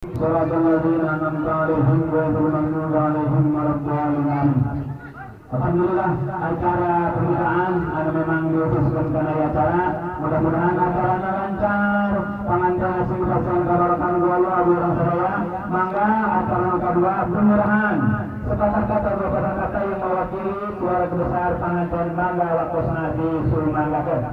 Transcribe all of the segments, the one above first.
Shiratal ladzina an'amta 'alaihim ghairil maghdubi 'alaihim waladdallin. Alhamdulillah acara pembukaan anu memang dikhususkan kana acara mudah-mudahan acaranya lancar panganten sing pasan kabarokan Allah abdi urang sadaya mangga acara kedua penyerahan sepatah kata beberapa kata yang mewakili keluarga besar panganten mangga wakosna disumanggakeun.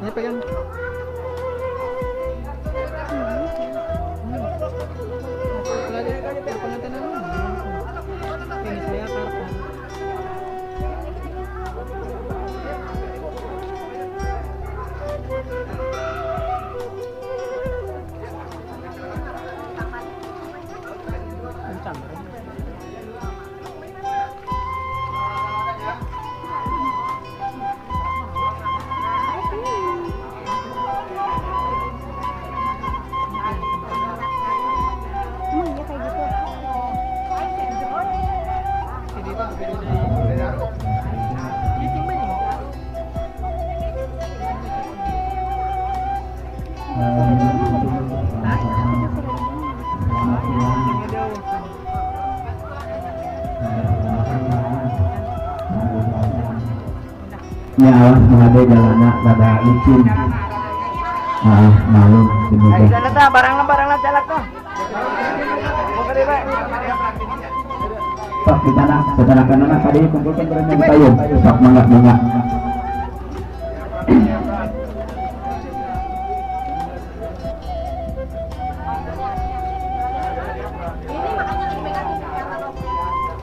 Ini pegang. Ya Allah mengade jalana pada licin. Malu semoga. Jalan dah barang jalan tuh. Pak di sana sedangkan anak tadi kumpulkan berenang payung. Pak mangga.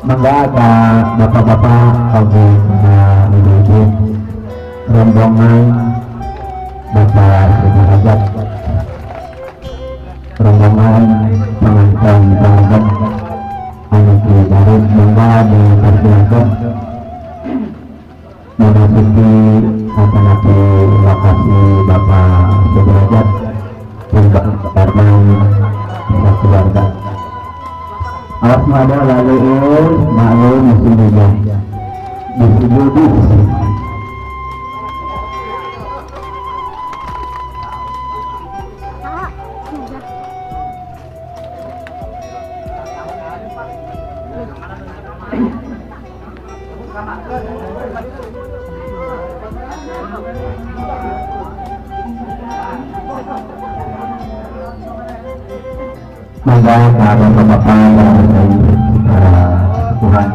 Mangga ke bapak-bapak oke ibu-ibu rombongan Bapak Sudrajat rombongan pengantin anu dari mangga dipersilakan memasuki memasuki lokasi Bapak Sudrajat untuk bermain keluarga. Awas mada lalu malu musim hujan disebut mangga para bapak-bapak para Tuhan